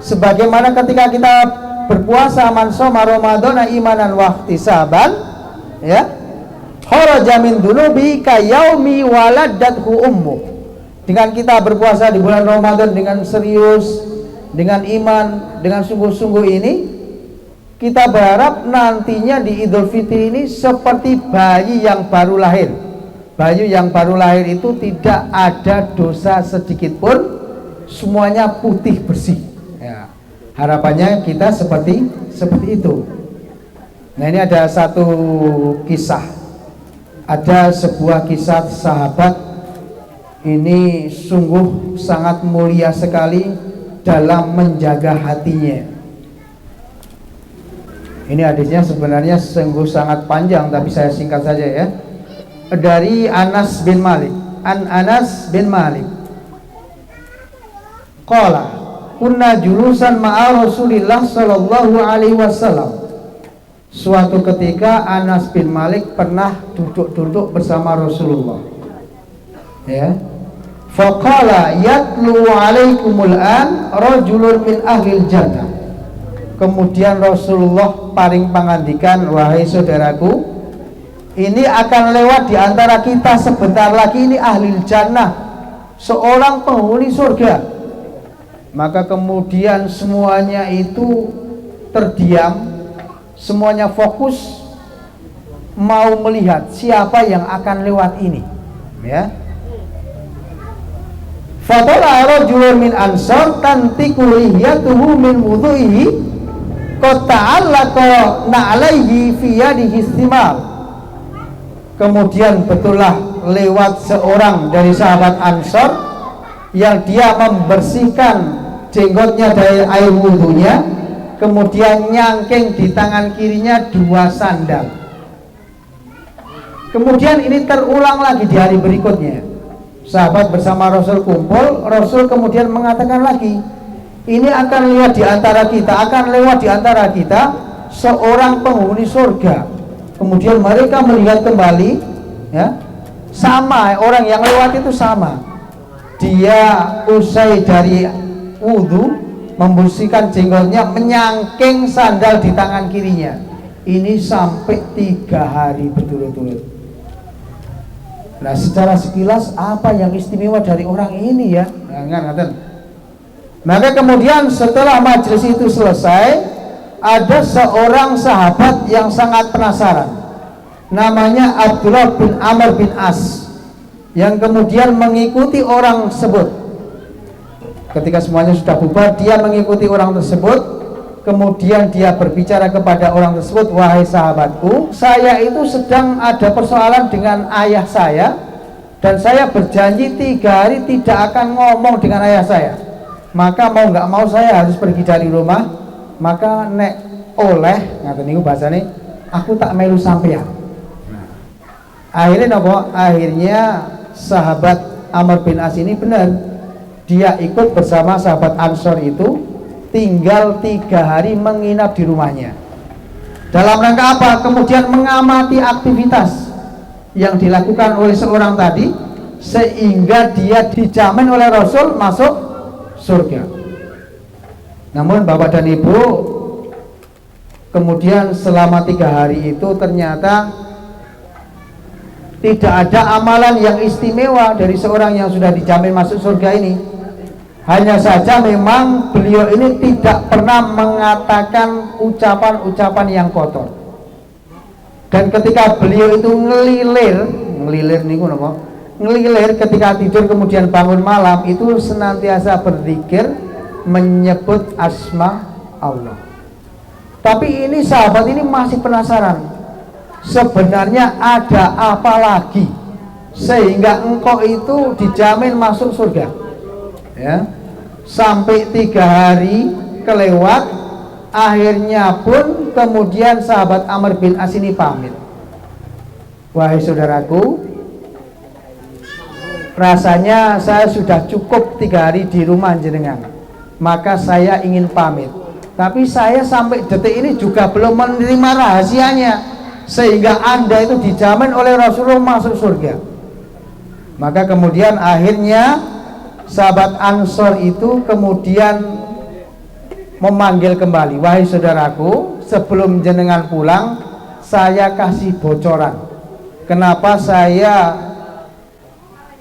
sebagaimana ketika kita berpuasa man shoma ramadhana imanan wa ihtisaban, ya. Kharaja min dunubi ka yaumi waladathu ummu. Dengan kita berpuasa di bulan Ramadan dengan serius, dengan iman, dengan sungguh-sungguh ini, kita berharap nantinya di Idul Fitri ini seperti bayi yang baru lahir. Bayi yang baru lahir itu tidak ada dosa sedikit pun, semuanya putih bersih. Ya, harapannya kita seperti itu. Nah, ini ada satu kisah. Ada sebuah kisah sahabat, ini sungguh sangat mulia sekali dalam menjaga hatinya. Ini hadisnya sebenarnya sungguh sangat panjang, tapi saya singkat saja ya. Dari Anas bin Malik, Anas bin Malik qala kunna julusan ma'a Rasulillah sallallahu alaihi wasallam. Suatu ketika Anas bin Malik pernah duduk bersama Rasulullah, ya. Faqala yatlu alaikumul an rajulun min ahlil jannah. Kemudian Rasulullah paring pangandikan, wahai saudaraku, ini akan lewat di antara kita sebentar lagi, ini ahlil jannah, seorang penghuni surga. Maka kemudian semuanya itu terdiam, semuanya fokus mau melihat siapa yang akan lewat ini, ya. Fatola rajulun min ansar tantiku lihiyatuhu min wudhu'ihi qad ta'allaqa na'alaihi fi yadihi istimar. Kemudian betullah lewat seorang dari sahabat Ansar yang dia membersihkan jenggotnya dari air wudhunya, kemudian nyangking di tangan kirinya 2 sandal. Kemudian ini terulang lagi di hari berikutnya. Sahabat bersama Rasul kumpul, Rasul kemudian mengatakan lagi, ini akan lewat di antara kita seorang penghuni surga. Kemudian mereka melihat kembali, ya, sama, orang yang lewat itu sama. Dia usai dari wudhu membersihkan jenggotnya, menyangking sandal di tangan kirinya. Ini sampai 3 hari berturut-turut. Nah, secara sekilas apa yang istimewa dari orang ini ya? Maka kemudian setelah majelis itu selesai, ada seorang sahabat yang sangat penasaran, namanya Abdullah bin Amr bin As, yang kemudian mengikuti orang tersebut. Ketika semuanya sudah bubar, dia mengikuti orang tersebut. Kemudian dia berbicara kepada orang tersebut, wahai sahabatku, saya itu sedang ada persoalan dengan ayah saya, dan saya berjanji 3 hari tidak akan ngomong dengan ayah saya. Maka mau nggak mau saya harus pergi dari rumah. Maka nek oleh, ngaten niku bahasane, aku tak melu sampean. Akhirnya nopo? Akhirnya sahabat Amr bin As ini benar, dia ikut bersama sahabat Ansor itu, tinggal 3 hari menginap di rumahnya. Dalam rangka apa? Kemudian mengamati aktivitas yang dilakukan oleh seorang tadi, sehingga dia dijamin oleh Rasul masuk surga. Namun Bapak dan Ibu, kemudian selama 3 hari itu ternyata tidak ada amalan yang istimewa dari seorang yang sudah dijamin masuk surga ini. Hanya saja memang beliau ini tidak pernah mengatakan ucapan-ucapan yang kotor. Dan ketika beliau itu ngelilir ketika tidur kemudian bangun malam, itu senantiasa berzikir, menyebut asma Allah. Tapi ini sahabat ini masih penasaran, sebenarnya ada apa lagi sehingga engkau itu dijamin masuk surga, ya. Sampai 3 hari kelewat, akhirnya pun kemudian sahabat Amr bin As ini pamit, wahai saudaraku, rasanya saya sudah cukup 3 hari di rumah jenengan, maka saya ingin pamit. Tapi saya sampai detik ini juga belum menerima rahasianya, sehingga Anda itu dijamin oleh Rasulullah masuk surga. Maka kemudian akhirnya sahabat Ansor itu kemudian memanggil kembali, wahai saudaraku, sebelum jenengan pulang, saya kasih bocoran kenapa saya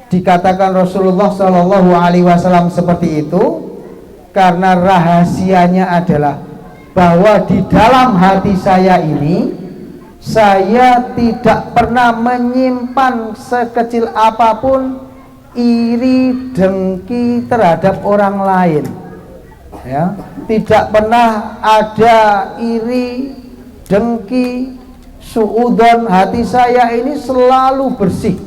dikatakan Rasulullah Shallallahu Alaihi Wasallam seperti itu. karena rahasianya adalah bahwa di dalam hati saya ini saya tidak pernah menyimpan sekecil apapun iri dengki terhadap orang lain, ya. Tidak pernah ada iri dengki suudon. Hati saya ini selalu bersih.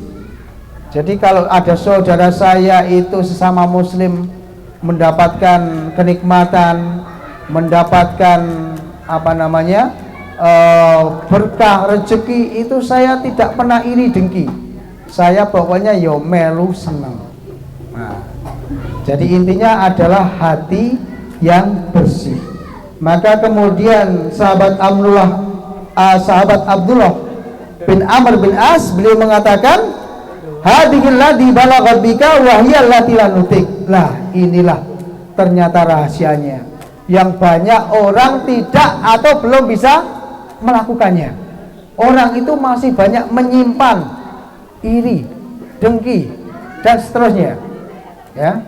Jadi kalau ada saudara saya itu sesama muslim mendapatkan kenikmatan, mendapatkan berkah rezeki, itu saya tidak pernah iri dengki. Saya pokoknya yo melu seneng. Nah, jadi intinya adalah hati yang bersih. Maka kemudian sahabat Abdullah bin Amr bin As, beliau mengatakan, hadhil ladzi balaghat bika wa hiya allati la nutik. Lah, inilah ternyata rahasianya yang banyak orang tidak atau belum bisa melakukannya. Orang itu masih banyak menyimpan iri, dengki, dan seterusnya, ya.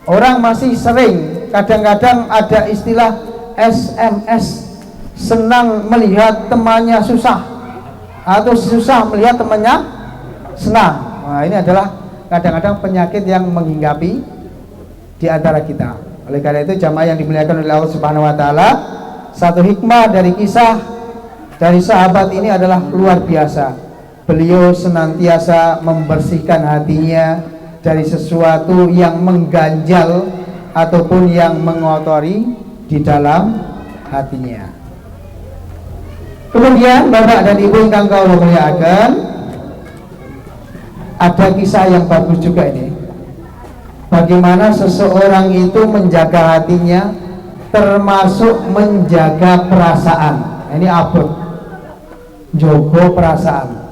Orang masih sering, kadang-kadang ada istilah SMS, senang melihat temannya susah, atau susah melihat temannya senang. Nah, ini adalah kadang-kadang penyakit yang menghinggapi di antara kita. Oleh karena itu, jamaah yang dimuliakan oleh Allah Subhanahu wa taala, satu hikmah dari kisah dari sahabat ini adalah luar biasa. Beliau senantiasa membersihkan hatinya dari sesuatu yang mengganjal ataupun yang mengotori di dalam hatinya. Kemudian Bapak dan Ibu yang kau muliakan, ada kisah yang bagus juga ini. Bagaimana seseorang itu menjaga hatinya, termasuk menjaga perasaan. Ini abot, jogo perasaan.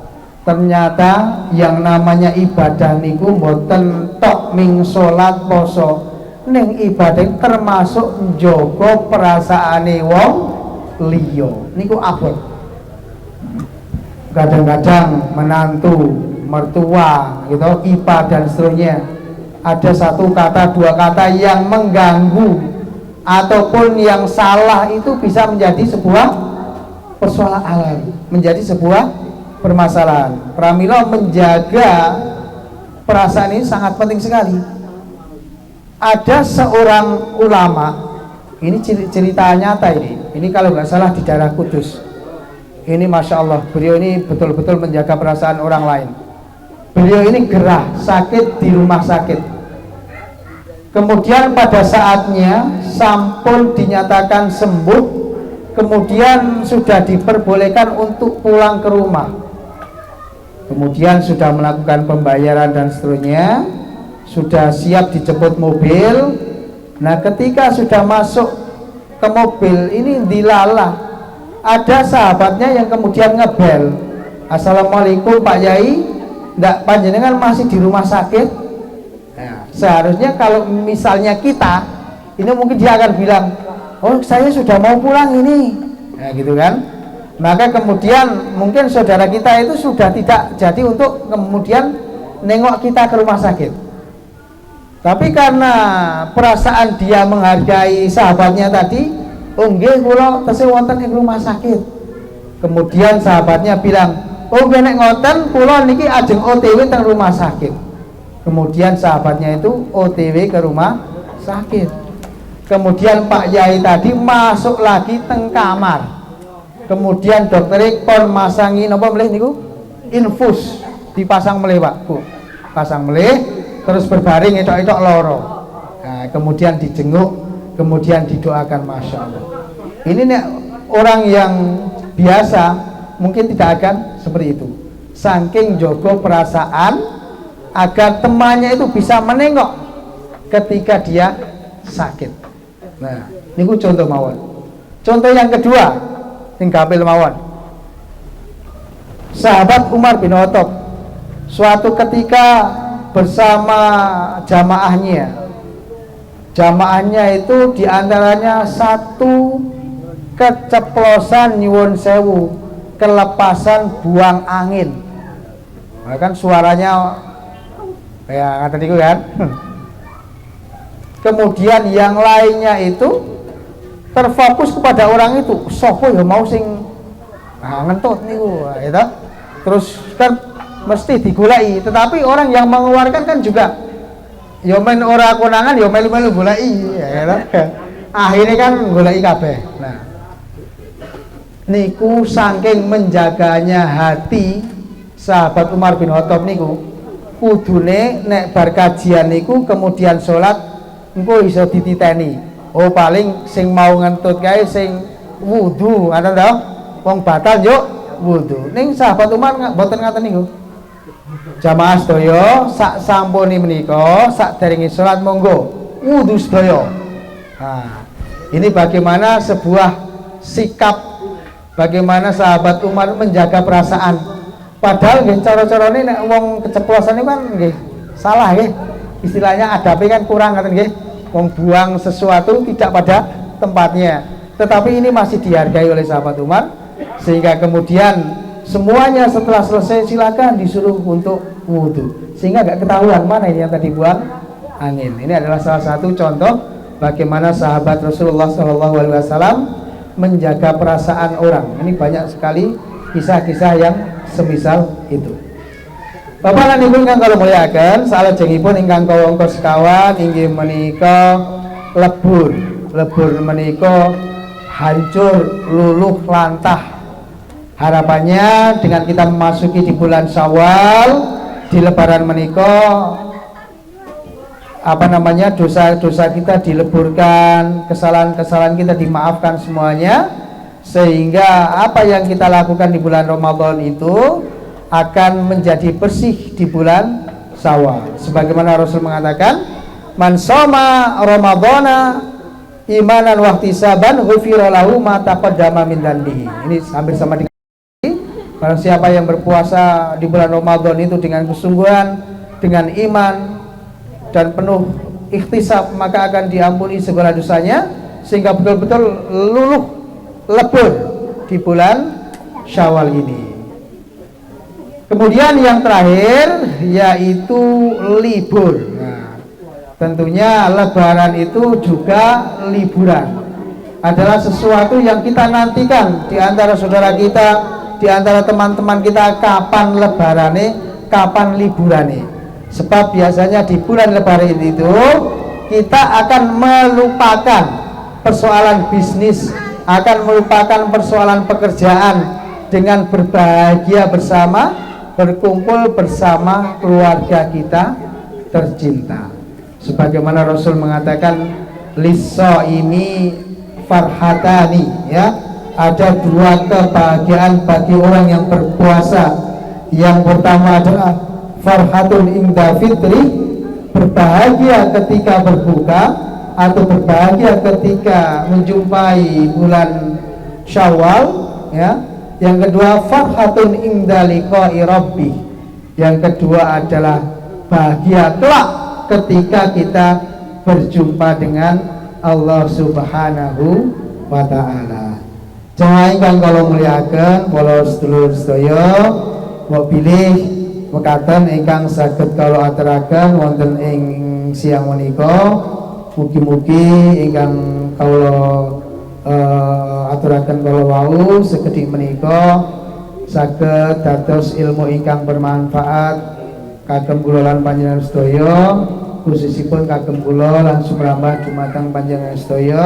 Ternyata yang namanya ibadah niku mboten tok ming salat poso, ning ibadah termasuk njogo perasaane wong liya. Niku abot. Kadang-kadang menantu, mertua, gitu, IPA dan seterusnya, ada satu kata, dua kata yang mengganggu ataupun yang salah, itu bisa menjadi sebuah persoalan, menjadi sebuah permasalahan. Pramila menjaga perasaan ini sangat penting sekali. Ada seorang ulama, ini cerita nyata ini kalau nggak salah di daerah Kudus. Ini Masya Allah, beliau ini betul-betul menjaga perasaan orang lain. Beliau ini gerah, sakit di rumah sakit. Kemudian pada saatnya sampun dinyatakan sembuh, kemudian sudah diperbolehkan untuk pulang ke rumah. Kemudian sudah melakukan pembayaran dan seterusnya, sudah siap dijemput mobil. Nah, ketika sudah masuk ke mobil ini dilalah, ada sahabatnya yang kemudian ngebel, "Assalamualaikum Pak Yai, ndak panjenengan masih di rumah sakit?" Nah, seharusnya kalau misalnya kita ini, mungkin dia akan bilang, "Oh, saya sudah mau pulang ini." Nah, gitu kan. Maka kemudian mungkin saudara kita itu sudah tidak jadi untuk kemudian nengok kita ke rumah sakit. Tapi karena perasaan dia menghargai sahabatnya tadi, "Oh nggih, kula tesih wonten ing rumah sakit." Kemudian sahabatnya bilang, "Oh nggih nek ngoten kula niki ajeng OTW teng rumah sakit." Kemudian sahabatnya itu OTW ke rumah sakit. Kemudian Pak Yai tadi masuk lagi teng kamar. Kemudian dokter kon masangi napa melih niku? Infus, dipasang melih Pak, Bu. Pasang melih terus berbaring etok-etok loro. Nah, kemudian dijenguk, kemudian didoakan. Masya Allah. Ini nih orang yang biasa mungkin tidak akan seperti itu. Saking jogo perasaan agar temannya itu bisa menengok ketika dia sakit. Nah, ini contoh mawon. Contoh yang kedua, tinggal mawon. Sahabat Umar bin Khattab suatu ketika bersama jamaahnya itu diantaranya satu keceplosan nyuwun sewu, kelepasan buang angin. Nah, kan suaranya ya kata itu kan. kemudian yang lainnya itu terfokus kepada orang itu. Sopo ya mau sing ngentut niku gitu. Terus kan mesti digulai, tetapi orang yang mengeluarkan kan juga ya men ora konangan ya melu-melu goleki ya gitu. Akhirnya kan goleki kabeh. Nah, niku saking menjaganya hati sahabat Umar bin Khattab niku, kudune nek bar kajian niku kemudian sholat engko iso dititeni. Oh paling sing mau ngentut kae sing wudu, ngoten to? Wong batal yo wudu. Ning sahabat Umar mboten ngaten niku. Jamaah sedaya sak sampune menika sakderenge salat monggo wudu sedaya. Nah, ini bagaimana sebuah sikap, bagaimana sahabat Umar menjaga perasaan. Padahal nggih cara-carane nek wong keceplosan niku kan nggih salah nggih. Istilahnya adabe kan kurang ngoten nggih. Wong buang sesuatu tidak pada tempatnya, tetapi ini masih dihargai oleh sahabat Umar, sehingga kemudian semuanya setelah selesai silakan disuruh untuk wudhu, sehingga gak ketahuan mana ini yang tadi buang angin. Ini adalah salah satu contoh bagaimana sahabat Rasulullah SAW menjaga perasaan orang. Ini banyak sekali kisah-kisah yang semisal itu. Bapak lan Ibu ingkang kula mulyakaken, salajengipun ingkang kawangka sekawan inggih menika lebur. Lebur menika hancur, luluh, lantah. Harapannya dengan kita memasuki di bulan Syawal, di lebaran menika dosa-dosa kita dileburkan, kesalahan-kesalahan kita dimaafkan semuanya, sehingga apa yang kita lakukan di bulan Ramadan itu akan menjadi bersih di bulan Syawal. Sebagaimana Rasul mengatakan, man shoma ramadhana imanan wa ihtisaban ghufira lahu ma taqaddama min dhanbihi. Ini hampir sama dengan barang siapa yang berpuasa di bulan Ramadan itu dengan kesungguhan, dengan iman dan penuh ikhtisab, maka akan diampuni segala dosanya, sehingga betul-betul luluh lebur di bulan Syawal ini. Kemudian yang terakhir yaitu libur. Nah, tentunya lebaran itu juga liburan. Adalah sesuatu yang kita nantikan di antara saudara kita, di antara teman-teman kita, kapan lebarane, kapan liburane. Sebab biasanya di bulan lebaran itu kita akan melupakan persoalan bisnis, akan melupakan persoalan pekerjaan, dengan berbahagia bersama, berkumpul bersama keluarga kita tercinta. Sebagaimana Rasul mengatakan, lis-shaimi farhatani, ya, ada dua kebahagiaan bagi orang yang berpuasa. Yang pertama adalah farhatun inda fitri, berbahagia ketika berbuka atau berbahagia ketika menjumpai bulan Syawal, ya. Yang kedua farhatun inda liqa'i rabbi, yang kedua adalah bahagia kelak ketika kita berjumpa dengan Allah Subhanahu wa ta'ala. Jangan ingkang kalau muliakan kalau sedulur sedaya mau pilih mekaten ingkang saged kalau aturaken wonten ing siang menika, mugi-mugi ingkang kalau aturaken kala wau sekedhik menika saged dados ilmu ingkang bermanfaat kagem kula lan panjenengan sedaya, khususipun kagem kula lan sumrambah dumateng panjenengan sedaya.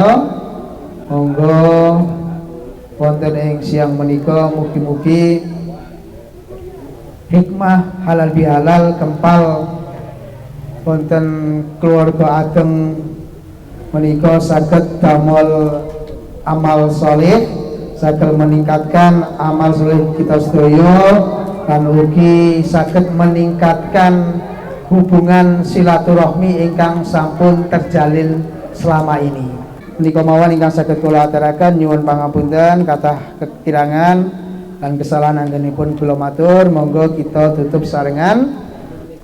Monggo wonten ing siang menika mugi-mugi hikmah halal bihalal kempal wonten keluarga ageng menika saged damel amal soleh, saged meningkatkan amal soleh kita sedaya, dan ugi saged meningkatkan hubungan silaturahmi ingkang sampun terjalin selama ini. Menika mawon ingkang saged kula aturaken, nyuwun pangapunten kathah kekirangan dan kesalahan anggenipun kula matur. Monggo kita tutup sarengan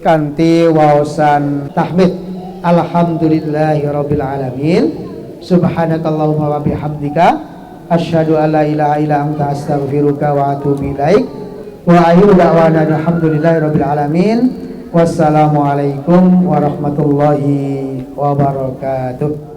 kanthi waosan tahmid. Alhamdulillahirabbil alamin. Subhanakallahumma wa bihamdika asyhadu an la ilaha illa anta astaghfiruka wa atubu ilaik. Wa akhiru da'wana alhamdulillahirabbil alamin. Wassalamualaikum warahmatullahi wabarakatuh.